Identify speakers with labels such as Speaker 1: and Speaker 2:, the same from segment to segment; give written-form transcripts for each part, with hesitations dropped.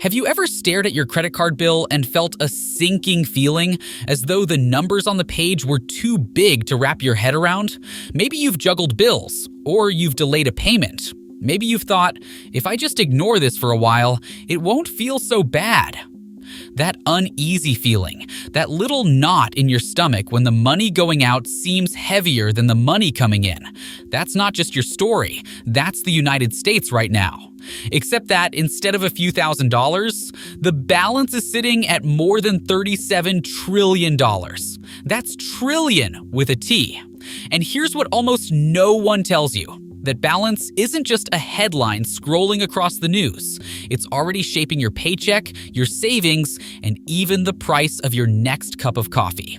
Speaker 1: Have you ever stared at your credit card bill and felt a sinking feeling, as though the numbers on the page were too big to wrap your head around? Maybe you've juggled bills, or you've delayed a payment. Maybe you've thought, if I just ignore this for a while, it won't feel so bad. That uneasy feeling, that little knot in your stomach when the money going out seems heavier than the money coming in. That's not just your story, that's the United States right now. Except that instead of a few $1,000s, the balance is sitting at more than $37 trillion. That's trillion with a T. And here's what almost no one tells you. That balance isn't just a headline scrolling across the news. It's already shaping your paycheck, your savings, and even the price of your next cup of coffee.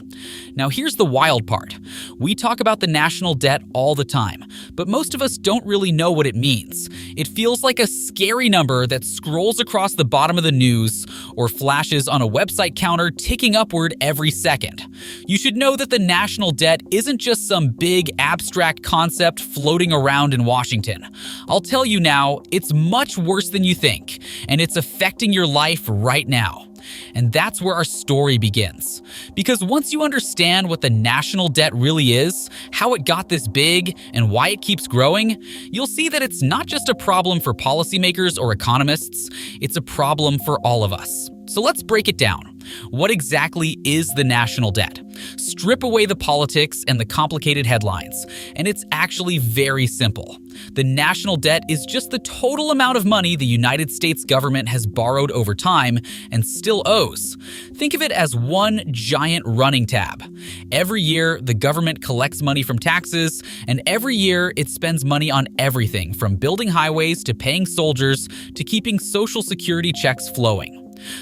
Speaker 1: Now here's the wild part. We talk about the national debt all the time, but most of us don't really know what it means. It feels like a scary number that scrolls across the bottom of the news or flashes on a website counter ticking upward every second. You should know that the national debt isn't just some big abstract concept floating around in Washington. I'll tell you now, it's much worse than you think, and it's affecting your life right now. And that's where our story begins. Because once you understand what the national debt really is, how it got this big, and why it keeps growing, you'll see that it's not just a problem for policymakers or economists, it's a problem for all of us. So let's break it down. What exactly is the national debt? Strip away the politics and the complicated headlines, and it's actually very simple. The national debt is just the total amount of money the United States government has borrowed over time and still owes. Think of it as one giant running tab. Every year, the government collects money from taxes, and every year it spends money on everything from building highways to paying soldiers to keeping Social Security checks flowing.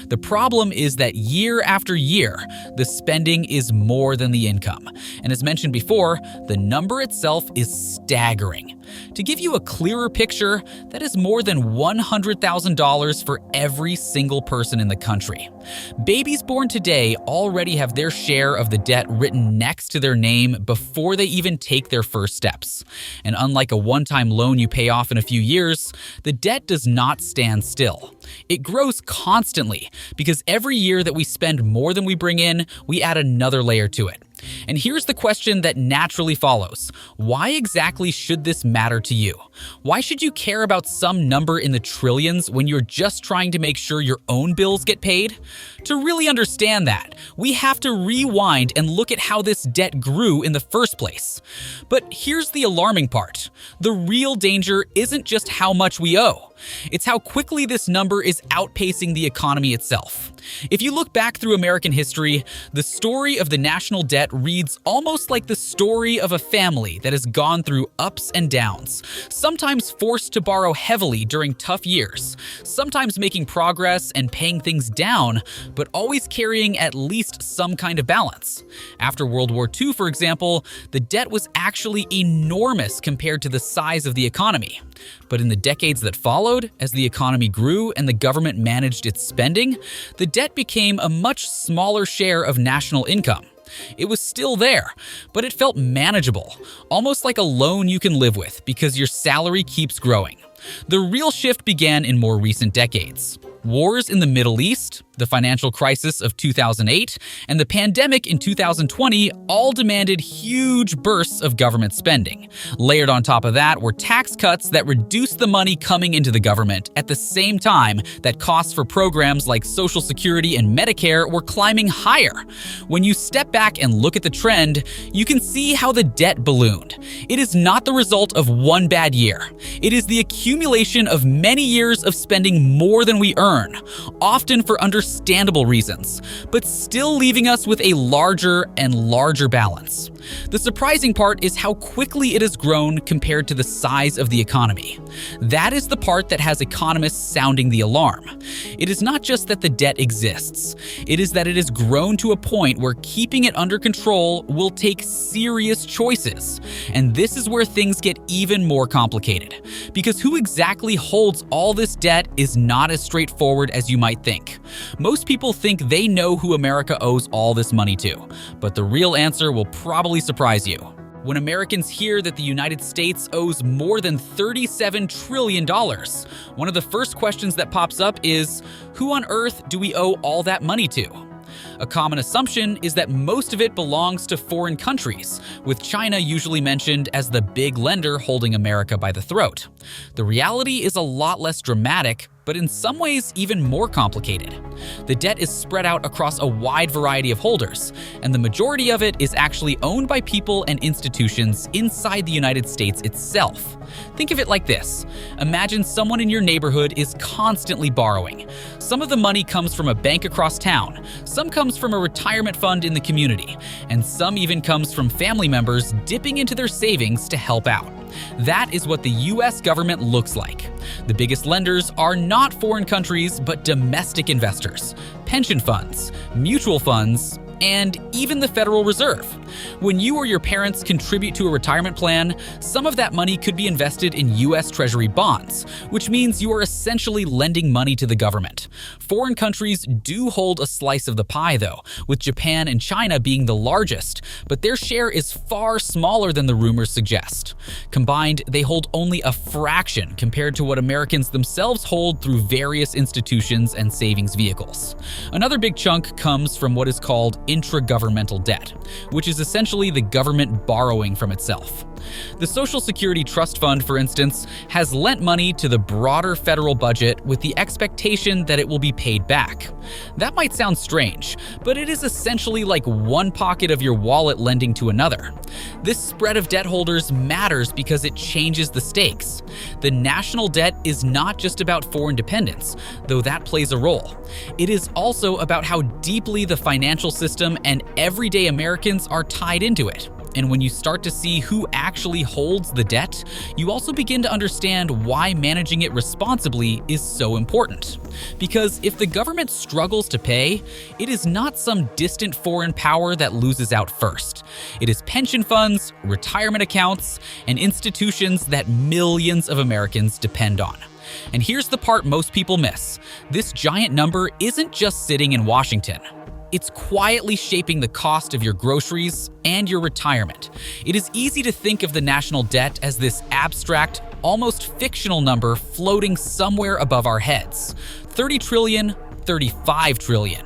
Speaker 1: The problem is that year after year, the spending is more than the income. And as mentioned before, the number itself is staggering. To give you a clearer picture, that is more than $100,000 for every single person in the country. Babies born today already have their share of the debt written next to their name before they even take their first steps. And unlike a one-time loan you pay off in a few years, the debt does not stand still. It grows constantly because every year that we spend more than we bring in, we add another layer to it. And here's the question that naturally follows. Why exactly should this matter to you? Why should you care about some number in the trillions when you're just trying to make sure your own bills get paid? To really understand that, we have to rewind and look at how this debt grew in the first place. But here's the alarming part. The real danger isn't just how much we owe. It's how quickly this number is outpacing the economy itself. If you look back through American history, the story of the national debt reads almost like the story of a family that has gone through ups and downs, sometimes forced to borrow heavily during tough years, sometimes making progress and paying things down, but always carrying at least some kind of balance. After World War II, for example, the debt was actually enormous compared to the size of the economy. But in the decades that followed, as the economy grew and the government managed its spending, the debt became a much smaller share of national income. It was still there, but it felt manageable, almost like a loan you can live with because your salary keeps growing. The real shift began in more recent decades. Wars in the Middle East, the financial crisis of 2008, and the pandemic in 2020 all demanded huge bursts of government spending. Layered on top of that were tax cuts that reduced the money coming into the government at the same time that costs for programs like Social Security and Medicare were climbing higher. When you step back and look at the trend, you can see how the debt ballooned. It is not the result of one bad year. It is the accumulation of many years of spending more than we earn, often for understandable reasons, but still leaving us with a larger and larger balance. The surprising part is how quickly it has grown compared to the size of the economy. That is the part that has economists sounding the alarm. It is not just that the debt exists, it is that it has grown to a point where keeping it under control will take serious choices. And this is where things get even more complicated, because who exactly holds all this debt is not as straightforward as you might think. Most people think they know who America owes all this money to, but the real answer will probably surprise you. When Americans hear that the United States owes more than $37 trillion, one of the first questions that pops up is, who on earth do we owe all that money to? A common assumption is that most of it belongs to foreign countries, with China usually mentioned as the big lender holding America by the throat. The reality is a lot less dramatic, but in some ways even more complicated. The debt is spread out across a wide variety of holders, and the majority of it is actually owned by people and institutions inside the United States itself. Think of it like this. Imagine someone in your neighborhood is constantly borrowing. Some of the money comes from a bank across town, some comes from a retirement fund in the community, and some even comes from family members dipping into their savings to help out. That is what the US government looks like. The biggest lenders are not foreign countries, but domestic investors, pension funds, mutual funds, and even the Federal Reserve. When you or your parents contribute to a retirement plan, some of that money could be invested in US Treasury bonds, which means you are essentially lending money to the government. Foreign countries do hold a slice of the pie, though, with Japan and China being the largest, but their share is far smaller than the rumors suggest. Combined, they hold only a fraction compared to what Americans themselves hold through various institutions and savings vehicles. Another big chunk comes from what is called intragovernmental debt, which is essentially the government borrowing from itself. The Social Security Trust Fund, for instance, has lent money to the broader federal budget with the expectation that it will be paid back. That might sound strange, but it is essentially like one pocket of your wallet lending to another. This spread of debt holders matters because it changes the stakes. The national debt is not just about foreign dependence, though that plays a role. It is also about how deeply the financial system and everyday Americans are tied into it. And when you start to see who actually holds the debt, you also begin to understand why managing it responsibly is so important. Because if the government struggles to pay, it is not some distant foreign power that loses out first. It is pension funds, retirement accounts, and institutions that millions of Americans depend on. And here's the part most people miss. This giant number isn't just sitting in Washington. It's quietly shaping the cost of your groceries and your retirement. It is easy to think of the national debt as this abstract, almost fictional number floating somewhere above our heads. 30 trillion, 35 trillion.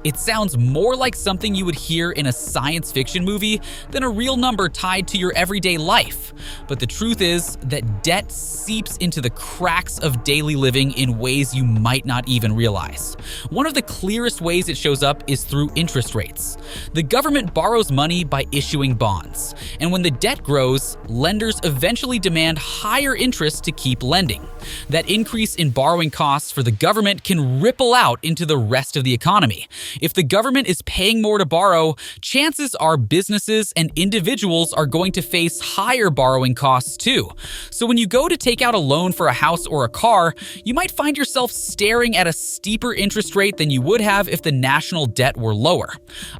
Speaker 1: It sounds more like something you would hear in a science fiction movie than a real number tied to your everyday life. But the truth is that debt seeps into the cracks of daily living in ways you might not even realize. One of the clearest ways it shows up is through interest rates. The government borrows money by issuing bonds, and when the debt grows, lenders eventually demand higher interest to keep lending. That increase in borrowing costs for the government can ripple out into the rest of the economy. If the government is paying more to borrow, chances are businesses and individuals are going to face higher borrowing costs too. So when you go to take out a loan for a house or a car, you might find yourself staring at a steeper interest rate than you would have if the national debt were lower.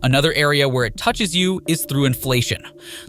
Speaker 1: Another area where it touches you is through inflation.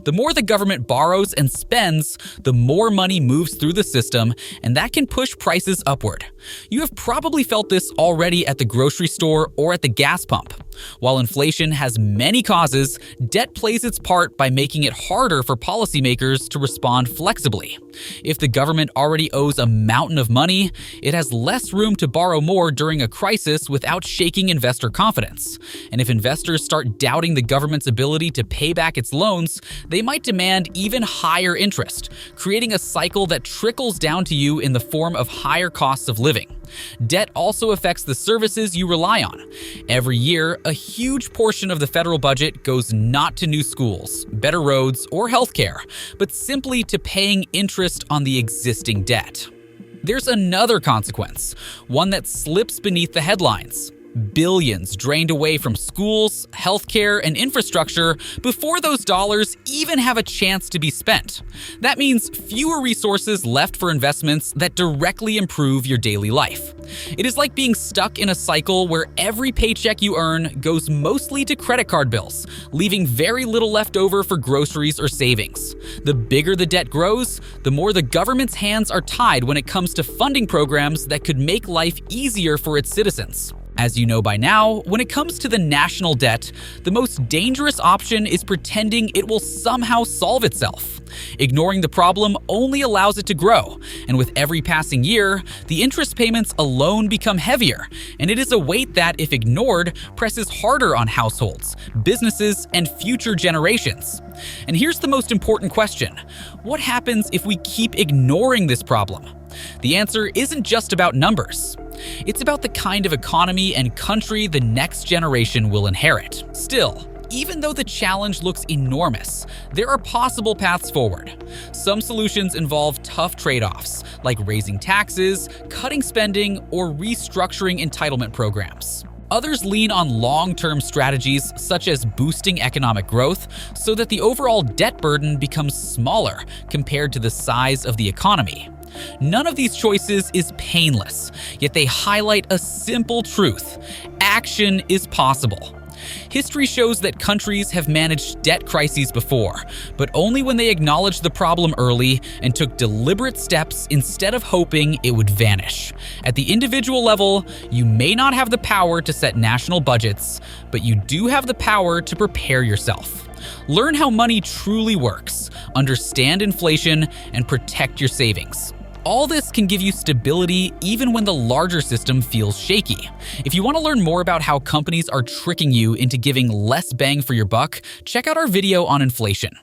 Speaker 1: The more the government borrows and spends, the more money moves through the system, and that can push prices upward. You have probably felt this already at the grocery store or at the gas pump. While inflation has many causes, debt plays its part by making it harder for policymakers to respond flexibly. If the government already owes a mountain of money, it has less room to borrow more during a crisis without shaking investor confidence. And if investors start doubting the government's ability to pay back its loans, they might demand even higher interest, creating a cycle that trickles down to you in the form of higher costs of living. Debt also affects the services you rely on. Every year, a huge portion of the federal budget goes not to new schools, better roads, or healthcare, but simply to paying interest on the existing debt. There's another consequence, one that slips beneath the headlines. Billions drained away from schools, healthcare, and infrastructure before those dollars even have a chance to be spent. That means fewer resources left for investments that directly improve your daily life. It is like being stuck in a cycle where every paycheck you earn goes mostly to credit card bills, leaving very little left over for groceries or savings. The bigger the debt grows, the more the government's hands are tied when it comes to funding programs that could make life easier for its citizens. As you know by now, when it comes to the national debt, the most dangerous option is pretending it will somehow solve itself. Ignoring the problem only allows it to grow, and with every passing year, the interest payments alone become heavier, and it is a weight that, if ignored, presses harder on households, businesses, and future generations. And here's the most important question: what happens if we keep ignoring this problem? The answer isn't just about numbers. It's about the kind of economy and country the next generation will inherit. Still, even though the challenge looks enormous, there are possible paths forward. Some solutions involve tough trade-offs, like raising taxes, cutting spending, or restructuring entitlement programs. Others lean on long-term strategies such as boosting economic growth so that the overall debt burden becomes smaller compared to the size of the economy. None of these choices is painless, yet they highlight a simple truth: action is possible. History shows that countries have managed debt crises before, but only when they acknowledged the problem early and took deliberate steps instead of hoping it would vanish. At the individual level, you may not have the power to set national budgets, but you do have the power to prepare yourself. Learn how money truly works, understand inflation, and protect your savings. All this can give you stability even when the larger system feels shaky. If you want to learn more about how companies are tricking you into giving less bang for your buck, check out our video on inflation.